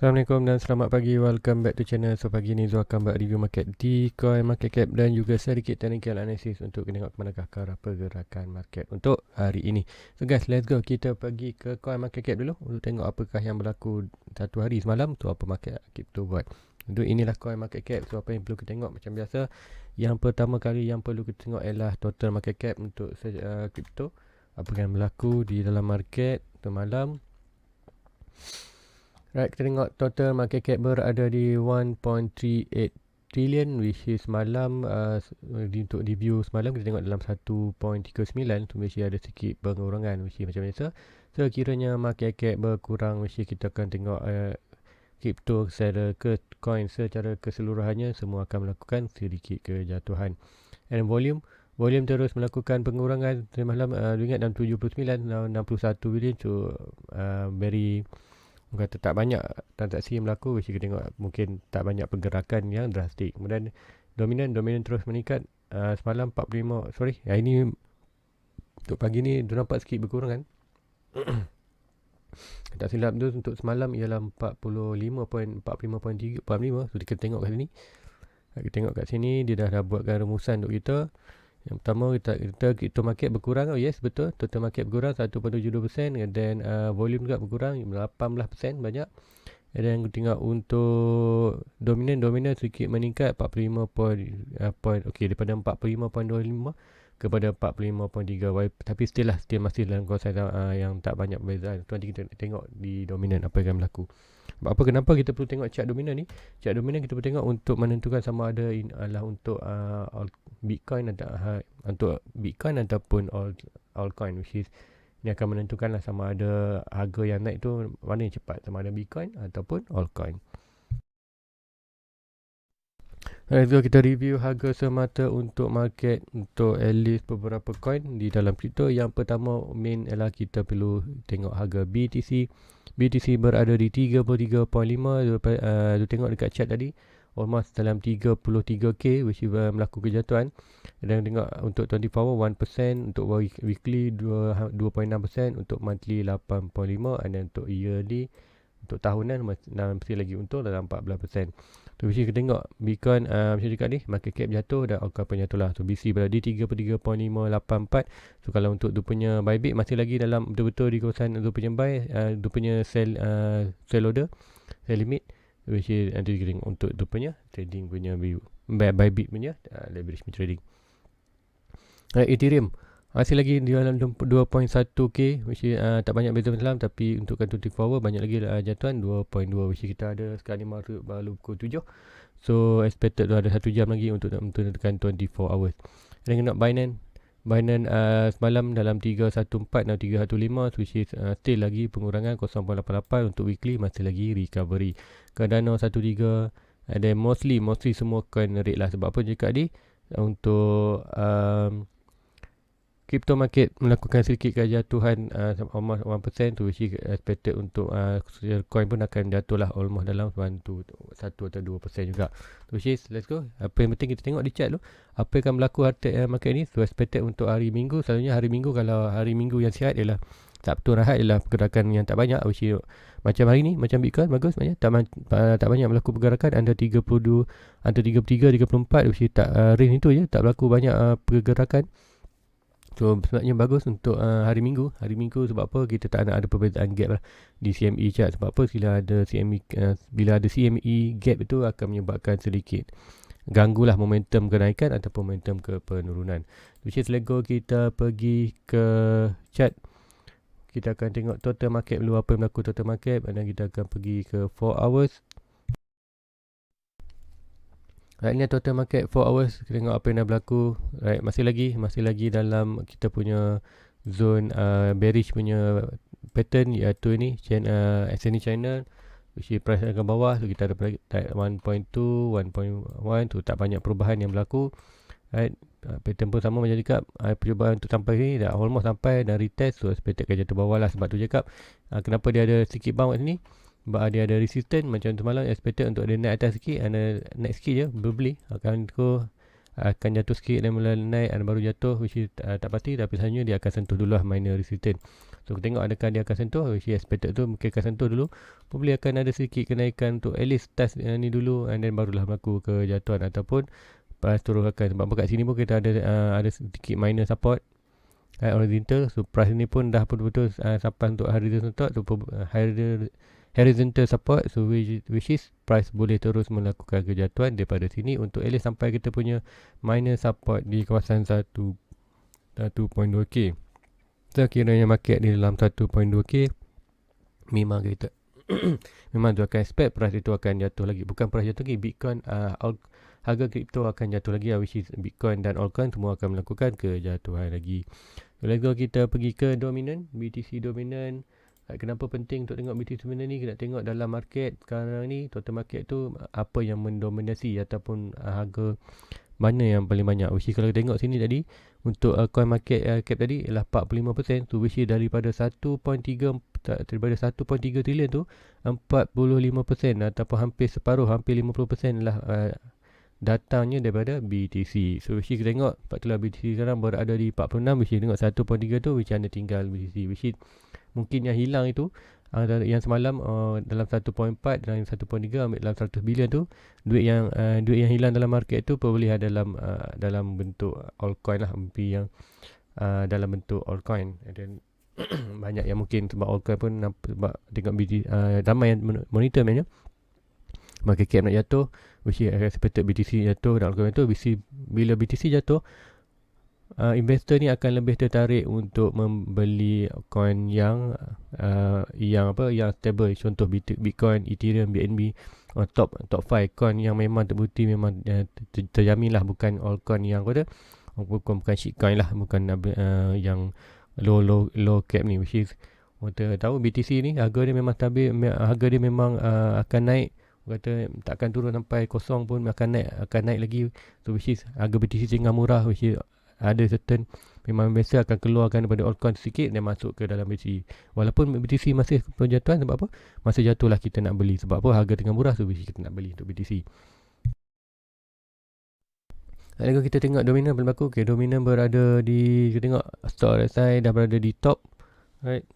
Assalamualaikum dan selamat pagi. Welcome back to channel. So pagi ni Zul akan buat review market di coin market cap dan juga sedikit technical analysis untuk tengok ke manakah arah pergerakan market untuk hari ini. So guys, let's go. Kita pergi ke coin market cap dulu untuk tengok apakah yang berlaku satu hari semalam tu, apa market crypto buat. Untuk inilah coin market cap. So apa yang perlu kita tengok macam biasa, yang pertama kali yang perlu kita tengok ialah total market cap untuk crypto. Apa yang berlaku di dalam market semalam. Right, kita tengok total market cap berada di 1.38 trillion, which is malam untuk review semalam kita tengok dalam 1.39 tu mesti ada sikit pengurangan mesti macam biasa. So kiranya market cap berkurang mesti kita akan tengok crypto secara coin secara keseluruhannya semua akan melakukan sedikit kejatuhan. And volume terus melakukan pengurangan semalam, ingat dalam 79 61 billion. So very kata tak banyak transaksi yang berlaku, mesti kita tengok mungkin tak banyak pergerakan yang drastik. Kemudian dominan terus meningkat, semalam 45, hari ni untuk pagi ni dia nampak sikit berkurang kan. Tak silap tu untuk semalam ialah 45.3 45. So kita tengok kat sini, kat sini dia dah buatkan rumusan untuk kita. Yang pertama kita market berkurang. Oh yes, betul, total market berkurang 1.72%, and then volume juga berkurang 18% banyak. And then kita tengok untuk dominan sedikit meningkat 45 daripada 45.25 kepada 45.3, tapi still masih dalam kawasan yang tak banyak perbezaan. Nanti kita tengok di dominan apa yang berlaku. Kenapa kita perlu tengok chart dominan ni? Chart dominan kita perlu tengok untuk menentukan sama ada adalah untuk Bitcoin ataupun altcoin, which is ini akan menentukanlah sama ada harga yang naik tu mana yang cepat, sama ada Bitcoin ataupun altcoin. Let's go, kita review harga semata untuk market untuk at least beberapa coin di dalam crypto. Yang pertama main ialah kita perlu tengok harga BTC. BTC berada di 33.5. Tu tengok dekat chart tadi almost dalam 33k, which is melakukan kejatuhan. Dan tengok untuk 24 hour 1%, untuk weekly 2.6%, untuk monthly 8.5%, and then untuk yearly untuk tahunan mesti lagi untung dalam 14%. Tu mesti kita tengok Bitcoin macam cakap ni, market cap jatuh dan altcoin pun jatuh lah. So BC berada di 33.584. So kalau untuk dia punya buy bid masih lagi dalam betul-betul di kawasan dia punya buy, dia punya sell order, sell limit, which is nanti kita tengok untuk dia punya trading punya view, buy bid punya leverage trading. Ethereum masih lagi di dalam 2.1k, which is tak banyak beza masalah, tapi untuk 24 hour banyak lagi jatuhan 2.2, which kita ada sekarang ni baru pukul 7. So expected tu ada 1 jam lagi untuk menentukan 24 hours. Dan kena Binance semalam dalam 314 dan 315, which is still lagi pengurangan 0.88. Untuk weekly masih lagi recovery. Cardano 13, ada mostly semua coin rate lah. Sebab apa cakap ni, untuk crypto market melakukan sedikit kejatuhan almost 1%, tu which is expected untuk coin pun akan jatuh lah almost dalam 1 atau 2% juga. Which is, let's go. Apa yang penting kita tengok di chart tu, apa yang akan berlaku market ni. So expected untuk hari Minggu, selalunya hari Minggu, kalau hari Minggu yang sihat ialah Sabtu Rahat, ialah pergerakan yang tak banyak, which is macam hari ni, macam Bitcoin bagus banyak, tak banyak berlaku pergerakan under 32, under 33, 34, which is tak range itu je, tak berlaku banyak pergerakan. So sebenarnya bagus untuk hari Minggu. Sebab apa? Kita tak nak ada perbezaan gap lah di CME chart. Sebab apa? Bila ada CME gap itu akan menyebabkan sedikit ganggulah momentum kenaikan ataupun momentum ke penurunan. Which is lego kita pergi ke chart. Kita akan tengok total market dulu, apa yang berlaku total market, dan kita akan pergi ke 4 hours. Right, ni total market 4 hours. Kita tengok apa yang dah berlaku. Right, masih lagi dalam kita punya zone bearish punya pattern, iaitu ni SNE China, which is price akan bawah. So kita ada 1.2, 1.1 tu tak banyak perubahan yang berlaku. Right, pattern pun sama macam cakap, perubahan untuk sampai sini dah almost sampai dan retest. So expected akan jatuh bawah lah. Sebab tu cakap kenapa dia ada sikit bounce kat sini, sebab dia ada resistance. Macam semalam expected untuk dia naik atas sikit, naik sikit je berbeli, akan jatuh sikit dan mula naik dan baru jatuh, which is tak pasti, tapi sebenarnya dia akan sentuh dulu lah minor resistance. So kita tengok adakah dia akan sentuh, which is expected tu mungkin akan sentuh dulu. Probably akan ada sedikit kenaikan untuk at least test ni dulu, and then barulah berlaku kejatuhan ataupun turun akan. Sebab kat sini pun kita ada sedikit minor support horizontal. So price ni pun dah betul-betul sampai untuk horizontal support, so horizontal support, so which is price boleh terus melakukan kejatuhan daripada sini untuk at least sampai kita punya minor support di kawasan 1.2k. So kiranya market di dalam 1.2k, memang kita memang tu akan expect price itu akan jatuh lagi. Bukan price jatuh lagi, Bitcoin harga kripto akan jatuh lagi, which is Bitcoin dan altcoin semua akan melakukan kejatuhan lagi. So let's go, kita pergi ke dominant, BTC dominant. Kenapa penting untuk tengok BTC dominant ni? Kita tengok dalam market sekarang ni, total market tu apa yang mendominasi ataupun harga mana yang paling banyak. Which is kalau tengok sini tadi, untuk coin market cap tadi ialah 45%, so which is daripada 1.3 trilion tu 45% ataupun hampir separuh, hampir 50% lah datangnya daripada BTC. So which is kita tengok itulah BTC sekarang berada di 46, which is tengok 1.3 tu which ada tinggal BTC, which is mungkin yang hilang itu yang semalam dalam 1.4 dan 1.3 ambil dalam 100 bilion tu, duit yang hilang dalam market tu probably ada dalam bentuk altcoin lah, mungkin yang dalam bentuk altcoin. Dan banyak yang mungkin sebab altcoin pun sebab tengok ramai yang monitor maknanya market cap nak jatuh, which is expected BTC jatuh dan altcoin tu. Bila BTC jatuh, investor ni akan lebih tertarik untuk membeli coin yang stable, contoh Bitcoin, Ethereum, BNB, top 5 coin yang memang terbukti, memang terjamin lah, bukan altcoin yang bukan shitcoin lah, bukan yang low cap ni, which is kita tahu BTC ni harga dia memang stabil, harga dia memang akan naik. Kata takkan turun sampai kosong pun, akan naik lagi. So which is harga BTC tengah murah, which is ada certain memang biasa akan keluarkan daripada altcoin sikit dan masuk ke dalam BTC. Walaupun BTC masih perjatuhan, sebab apa? Masa jatuhlah kita nak beli. Sebab apa? Harga tengah murah, so kita nak beli untuk BTC. Lalu kita tengok dominan berlaku. Okay, dominan berada di, kita tengok stock RSI dah berada di top. Right.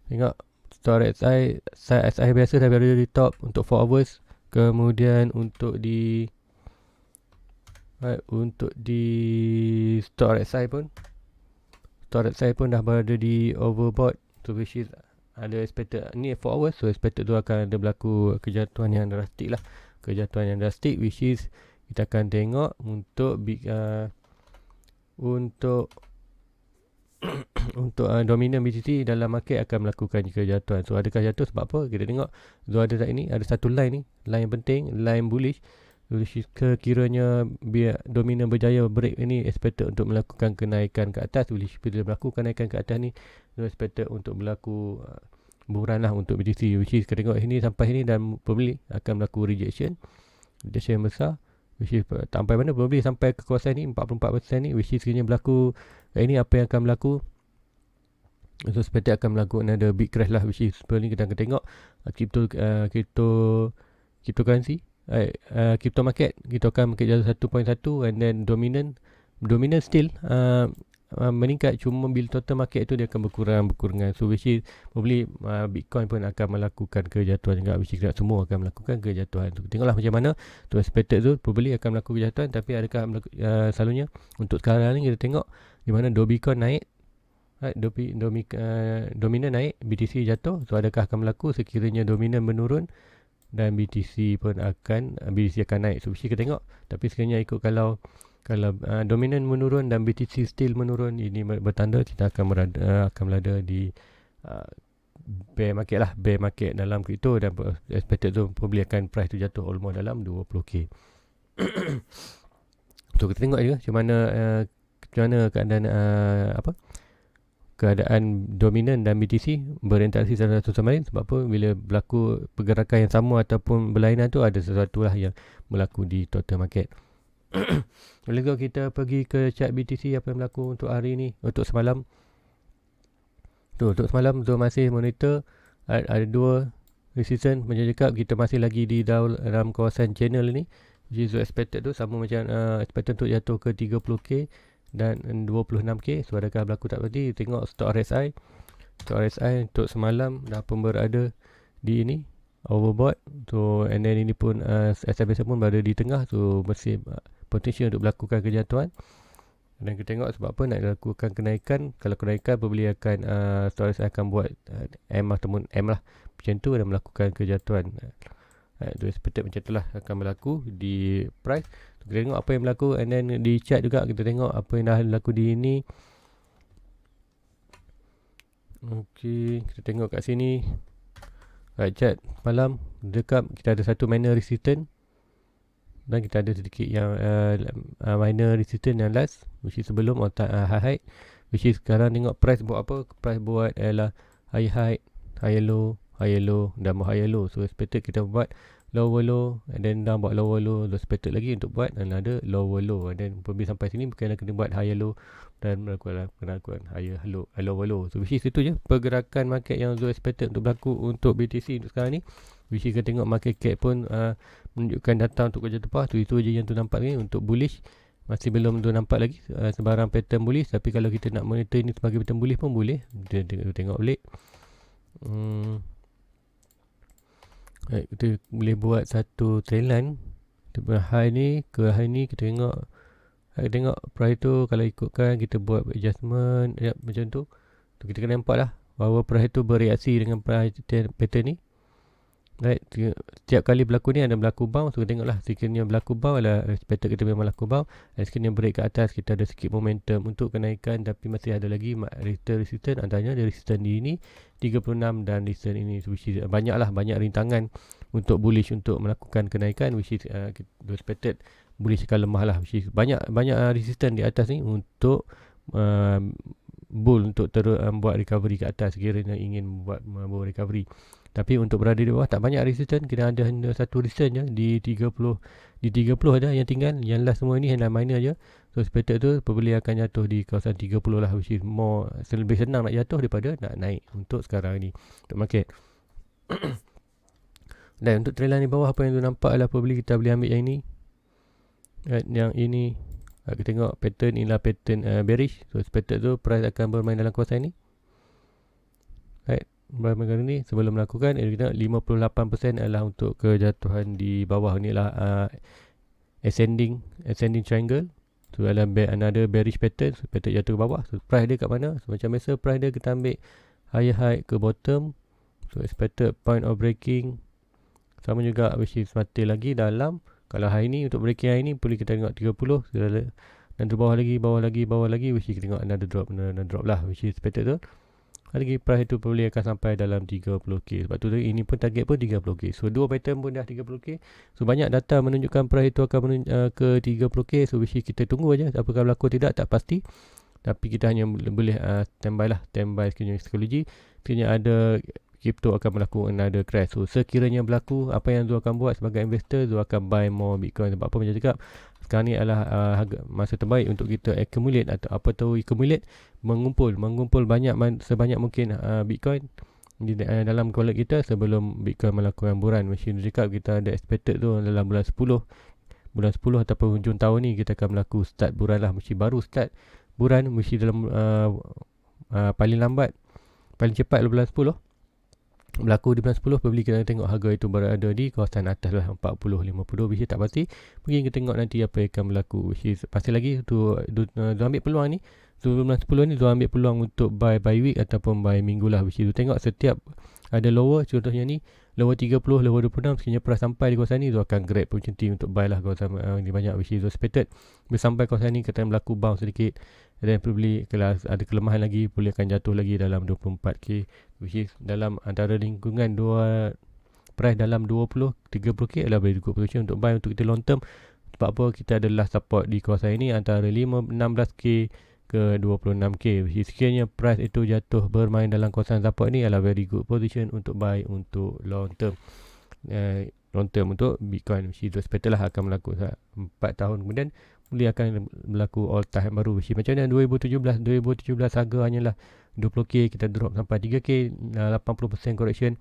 Tengok stock RSI biasa dah berada di top untuk 4 hours. Kemudian untuk di stock RSI pun dah berada di overbought, so which is ada expected ni 4 hours, so expected tu akan ada berlaku kejatuhan yang drastik lah, which is kita akan tengok untuk dominan BTC dalam market akan melakukan kejatuhan. So adakah jatuh sebab apa? Kita tengok so ada satu line yang penting, line bullish. Kiranya biar dominan berjaya break ini, expected untuk melakukan kenaikan ke atas. Bila berlaku kenaikan ke atas ni, expected untuk berlaku buran lah untuk BTC, which is kita tengok sini sampai sini dan probably akan berlaku rejection besar, which is sampai mana, probably sampai ke kawasan ni 44% ni, which is kiranya berlaku ini apa yang akan berlaku. So expected akan berlaku another big crash lah, which is sebenarnya kita akan tengok cryptocurrency, crypto market, kita akan market jatuh 1.1 and then dominant still meningkat, cuma bila total market tu dia akan berkurangan. So which is probably Bitcoin pun akan melakukan kejatuhan juga, which is semua akan melakukan kejatuhan. So tengoklah macam mana tu expected tu probably akan melakukan kejatuhan, tapi adakah selalunya untuk sekarang ni kita tengok di mana Bitcoin naik, dominan naik, BTC jatuh. So adakah akan berlaku sekiranya dominan menurun dan BTC akan naik. So kita tengok, tapi sekiranya ikut kalau dominan menurun dan BTC still menurun, ini bertanda kita akan berada di bear market dalam kripto, dan expected tu probably akan price tu jatuh almost dalam 20k. So kita tengok juga macam mana keadaan dominan dan BTC berinteraksi satu sama lain. Sebab apa? Bila berlaku pergerakan yang sama ataupun berlainan tu, ada sesuatu lah yang berlaku di total market. Boleh kita pergi ke chart BTC, apa yang berlaku untuk hari ni, untuk semalam. Untuk semalam tu masih monitor ada dua resistance. Macam cakap, kita masih lagi di dalam kawasan channel ni, which is expected tu sama macam expected untuk jatuh ke 30k dan 26k. So adakah berlaku tak berarti? Tengok stock RSI. Stock RSI untuk semalam dah pun berada di ini overbought. So and then ini pun SMSM pun berada di tengah. So masih potensi untuk melakukan kejatuhan. Dan kita tengok sebab apa nak lakukan kenaikan. Kalau kenaikan, pembeli akan stock RSI akan buat M ataupun M lah macam tu dan melakukan kejatuhan. So expected macam tu lah akan berlaku di price. Kita tengok apa yang berlaku, and then di chart juga kita tengok apa yang dah berlaku di ini. Okey, kita tengok kat sini. Chart malam dekat kita ada satu minor resistance dan kita ada sedikit yang minor resistance yang last, which is sebelum high, which is sekarang tengok price buat apa. Price buat ialah high, high low dan high low. So expected kita buat lower low, and then dah buat lower low. So expected lagi untuk buat another lower low, and then pergi sampai sini bukanlah kena buat higher low dan melakukan higher low, lower low. So which is itu je pergerakan market yang Zo expected untuk berlaku untuk BTC untuk sekarang ni. Which is kita tengok market cap pun menunjukkan data untuk kerja tepat. So itu je yang tu nampak ni untuk bullish. Masih belum tu nampak lagi sebarang pattern bullish, tapi kalau kita nak monitor ini sebagai pattern bullish pun boleh. Kita tengok balik. Kita boleh buat satu trend line high ni ke high ni. Kita tengok price tu, kalau ikutkan kita buat adjustment macam tu. Kita kena nampak lah bahawa price tu bereaksi dengan price pattern ni. Right, setiap kali berlaku ni ada berlaku bounce. So kita tengoklah sekiranya berlaku bounce adalah expected kita memang berlaku bounce, dan sekiranya break ke atas kita ada sikit momentum untuk kenaikan, tapi masih ada lagi resistance. Antaranya ada resistance di ini 36 dan resistance ini, which is banyak rintangan untuk bullish untuk melakukan kenaikan, which is expected bullish akan lemah lah, which is banyak resistance di atas ni untuk bull untuk terus buat recovery ke atas sekiranya ingin buat recovery. Tapi untuk berada di bawah tak banyak resistance. Kita ada hanya satu resistance je di 30 ada yang tinggal. Yang last semua ni hanya minor je. So expected tu pembeli akan jatuh di kawasan 30 lah, which is more lebih senang nak jatuh daripada nak naik untuk sekarang ni untuk market. Dan untuk trend line di bawah, apa yang tu nampak adalah pembeli kita boleh ambil yang ini. Yang ini kita tengok pattern inilah pattern bearish. So expected tu price akan bermain dalam kawasan ni. Right, bermain ni sebelum melakukan kita 58% adalah untuk kejatuhan di bawah ni lah, ascending triangle. So adalah another bearish pattern. So pattern jatuh ke bawah. So price dia kat mana? So macam biasa price dia kita ambil higher high ke bottom. So expected point of breaking sama juga, which is mati lagi dalam. Kalau high ni untuk breaking high ni perlu kita tengok 30. So dan bawah lagi, which is kita tengok another drop lah, which is expected tu. Lagi price tu boleh akan sampai dalam 30k. Sebab tu ini pun target pun 30k. So dua pattern pun dah 30k. So banyak data menunjukkan price tu akan ke 30k. So which kita tunggu aja apakah berlaku tidak, tak pasti. Tapi kita hanya boleh standby sekiranya psikologi. Sekiranya ada crypto akan berlaku another crash. So sekiranya berlaku, apa yang Zo akan buat sebagai investor, Zo akan buy more Bitcoin. Sebab apa macam cakap, sekarang ni adalah masa terbaik untuk kita accumulate atau apa tu accumulate, mengumpul banyak sebanyak mungkin Bitcoin di dalam wallet kita sebelum Bitcoin melakukan buran. Mesti cakap kita ada expected tu dalam bulan 10 ataupun hujung tahun ni kita akan melakukan start buran lah. Mesti baru start buran, mesti dalam paling cepat bulan 10 berlaku di bulan 10. Pembeli kita tengok harga itu berada di kawasan atas lah, 40-50, which tak pasti. Mungkin kita tengok nanti apa yang akan berlaku, which is pasti lagi tu ambil peluang ni. So bulan 10 ni tu ambil peluang untuk buy week ataupun buy minggu lah, which is tengok setiap ada lower, contohnya ni lower 30, lower 26, sekiranya price sampai di kawasan ni tu akan grab opportunity untuk buy lah kawasan ni banyak, which is expected. Bila sampai kawasan ni kita berlaku bounce sedikit, dan beli kalau ada kelemahan lagi boleh akan jatuh lagi dalam 24k, which is dalam antara lingkungan dua price dalam 20-30k adalah very good position untuk buy untuk kita long term. Sebab apa, kita ada last support di kawasan ini antara 16k ke 26k, which is sekiranya price itu jatuh bermain dalam kawasan support ni adalah very good position untuk buy untuk long term. Untuk Bitcoin, which is expected lah akan berlaku 4 tahun kemudian boleh akan berlaku all time baru. Macam mana 2017 harga hanyalah 20k, kita drop sampai 3k, 80% correction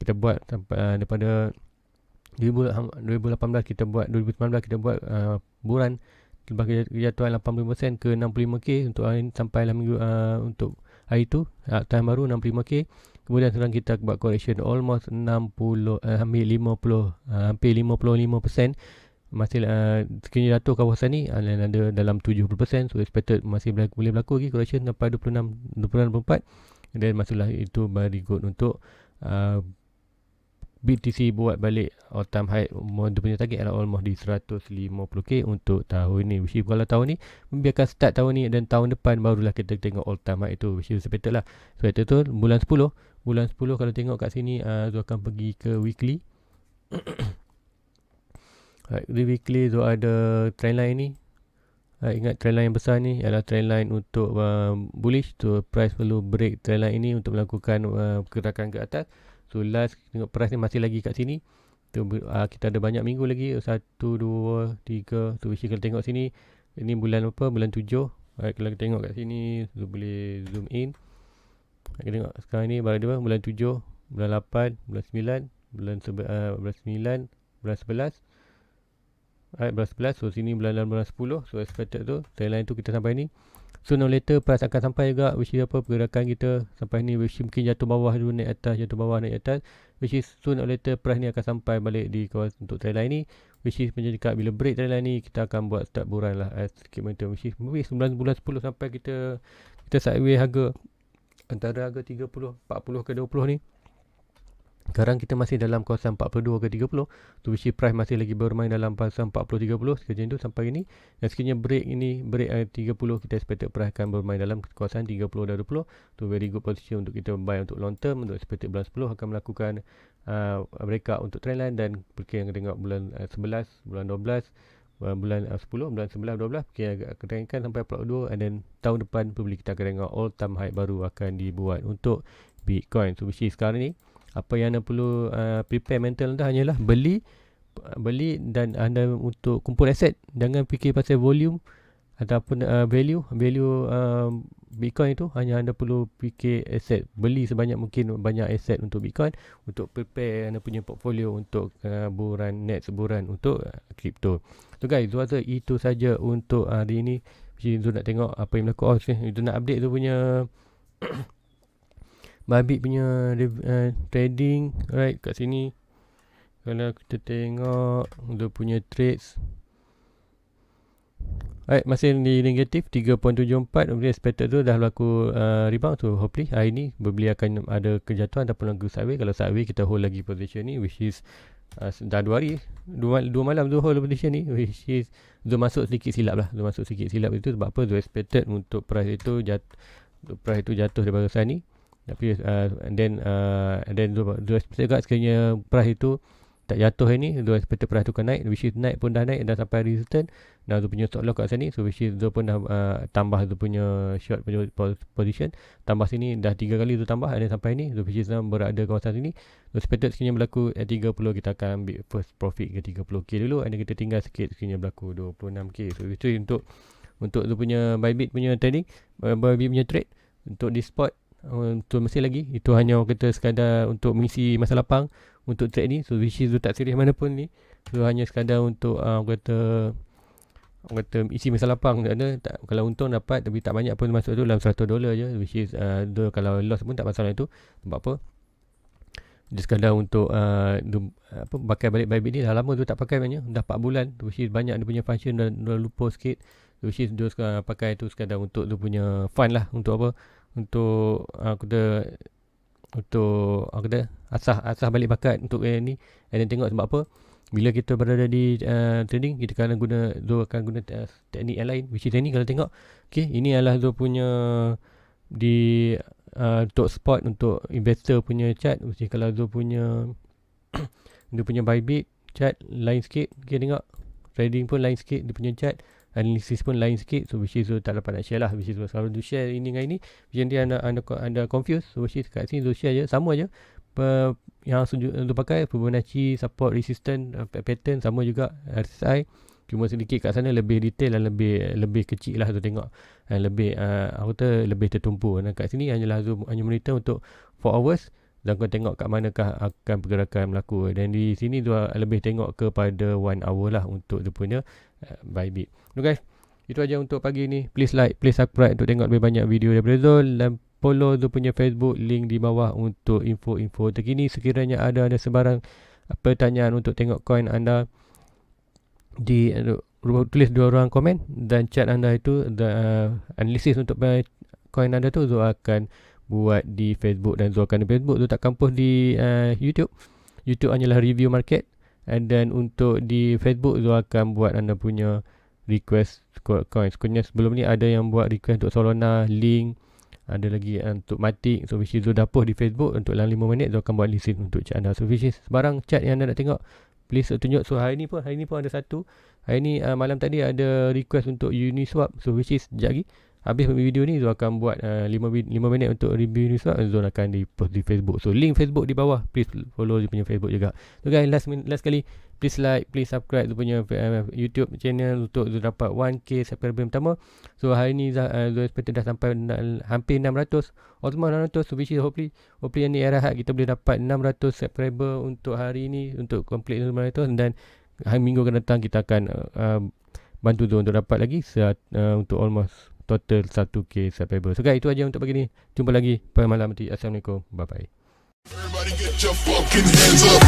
kita buat sampai daripada 2018 kita buat, 2019 kita buat buran lepas kejatuhan 80% ke 65k untuk hari sampai dalam minggu untuk hari tu time baru 65k. Kemudian sekarang kita buat correction almost 60 hampir 50 hampir 55%. Masih sekiranya jatuh kawasan ni ada dalam 70%, so expected masih boleh berlaku lagi correction sampai 26-24. Dan masuklah itu very good untuk BTC buat balik all time high. Dia punya target adalah almost di 150k untuk tahun ni. Which is kalau tahun ni biarkan start tahun ni dan tahun depan barulah kita tengok all time high itu, which is expected lah. So itu tu bulan 10 kalau tengok kat sini tu akan pergi ke weekly. Di weekly tu ada trendline ni. Ingat trendline yang besar ni adalah trendline untuk bullish. So price perlu break trendline ini untuk melakukan pergerakan ke atas. So last tengok price ni masih lagi kat sini. So, kita ada banyak minggu lagi. 1, 2, 3. So kita tengok sini. Ini bulan apa? Bulan 7. Kalau kita tengok kat sini, so boleh zoom in. Kita tengok sekarang ni bulan 7, bulan 8, bulan 9, bulan 9, bulan 11. Bulan 11. So sini bulan 10. So expected tu trendline tu kita sampai ni. Sooner or later price akan sampai juga, which is apa, pergerakan kita sampai ni, which is mungkin jatuh bawah dulu naik atas, jatuh bawah naik atas, which is sooner or later price ni akan sampai balik di kawasan untuk trendline ni, which is macam cakap bila break trendline ni kita akan buat start buran lah sikit momentum, which is bulan 10 sampai kita sideways harga antara harga 30, 40 ke 20 ni. Sekarang kita masih dalam kawasan 42 ke 30. So which price masih lagi bermain dalam kawasan 40-30 sekejap tu sampai ini. Dan sekiranya break 30, kita expected price akan bermain dalam kawasan 30 dan 20. So very good position untuk kita buy untuk long term. Untuk expected bulan 10 akan melakukan breakout untuk trendline, dan perkiraan kita tengok bulan 11, bulan 12, bulan 10, bulan 11, 12 kita tengokkan sampai 42, and then tahun depan probably kita akan tengok all time high baru akan dibuat untuk Bitcoin. So which is sekarang ni apa yang anda perlu prepare mental anda hanyalah beli dan anda untuk kumpul aset. Jangan fikir pasal volume ataupun value Bitcoin itu. Hanya anda perlu fikir aset. Beli sebanyak mungkin banyak aset untuk Bitcoin, untuk prepare anda punya portfolio untuk next bulan untuk crypto. So guys, itu saja untuk hari ini. Itu nak tengok apa yang berlaku. Itu nak update tu punya Bybit punya trading, right, kat sini. Kalau kita tengok dia punya trades, right, masih di negatif 3.74. Kemudian expected tu dah berlaku rebound. So hopefully hari ni berbeli akan ada kejatuhan ataupun lagu sideways. Kalau sideways kita hold lagi position ni, which is dah 2 hari, 2 malam tu hold position ni, which is tu masuk sedikit silap lah. Tu masuk sedikit silap itu sebab apa? Tu expected untuk price itu jatuh daripada sana ni. Tapi and then dua expected juga sekiranya price itu tak jatuh hari ni, dua expected price tu akan naik, which is naik pun dah naik dah sampai resistance. Dah tu punya stop loss kat sini, so which is tu pun dah tambah tu punya short punya position, tambah sini dah 3 kali tu tambah, dan sampai ni so which is berada kawasan sini. So expected sekiranya berlaku 30, kita akan ambil first profit ke 30k dulu, dan kita tinggal sikit sekiranya berlaku 26k. So itu untuk tu punya Bybit punya trading, Bybit punya trade untuk di spot. Untuk masih lagi itu hanya kita sekadar untuk mengisi masa lapang untuk trade ni. So which is tak serius mana pun ni. So hanya sekadar untuk kata isi masa lapang. Kalau untung dapat, tapi tak banyak pun masuk tu dalam $100 je, which is kalau loss pun tak masalah itu. Sebab apa? Dia sekadar untuk pakai balik Bybit ni. Dah lama tu tak pakai banyak, dah 4 bulan, which is banyak dia punya function dah lupa sikit. Which is dia pakai tu sekadar untuk dia punya fund lah. Untuk apa? Untuk asah balik bakat untuk ni. Dan tengok sebab apa, bila kita berada di trading, kita akan guna teknik yang lain, which is ni. Kalau tengok, okay, ini adalah tu punya di untuk spot untuk investor punya chart, which is kalau tu punya dia punya Bybit chart lain sikit. Okay, tengok trading pun lain sikit, dia punya chart analisis pun lain sikit. So which is tak dapat nak share lah, which is kalau tu share ini dengan ini, which is anda confused. So which is kat sini tu share je, sama je yang tu pakai Fibonacci, support, resistance, pattern sama juga, RSI. Cuma sedikit kat sana lebih detail dan lebih kecil lah tu tengok, lebih lebih tertumpu. Dan kat sini hanya monitor untuk 4 hours, dan kau tengok kat manakah akan pergerakan berlaku. Dan di sini tu lebih tengok kepada 1 hour lah untuk dia punya Bybit. So guys, Itu aja untuk pagi ni. Please like, please subscribe untuk tengok lebih banyak video daripada Zul, dan follow Zul punya Facebook, link di bawah untuk info-info terkini. Sekiranya ada sebarang pertanyaan untuk tengok coin anda, tulis 2 orang komen, dan chat anda itu analisis untuk coin anda tu Zul akan buat di Facebook, dan Zul akan di Facebook. Zul tak kampus di YouTube. YouTube hanyalah review market, and then untuk di Facebook Zul akan buat anda punya request coin. Sebenarnya sebelum ni ada yang buat request untuk Solana, Link, ada lagi untuk Matic. So which is Zul dah post di Facebook untuk dalam 5 minit Zul akan buat list untuk chat anda. So which is sebarang chat yang anda nak tengok, please tunjuk. So hari ni pun ada satu. Hari ni malam tadi ada request untuk Uniswap. So which is sekejap lagi habis video ni Zul akan buat 5 minit untuk review Uniswap. Zul akan di post di Facebook. So link Facebook di bawah. Please follow dia punya Facebook juga. So guys, last kali, please like, please subscribe dia punya YouTube channel untuk Zul dapat 1k subscriber pertama. So hari ni Zul expect dah sampai hampir 600, almost 600. So which is hopefully yang ni Arahat kita boleh dapat 600 subscriber untuk hari ni, untuk complete 600. Dan hari minggu akan datang kita akan bantu Zul untuk dapat lagi untuk almost total 1k subscriber. So guys, itu aja untuk pagi ni. Jumpa lagi pada malam nanti. Assalamualaikum. Bye bye. Everybody get your fucking hands up.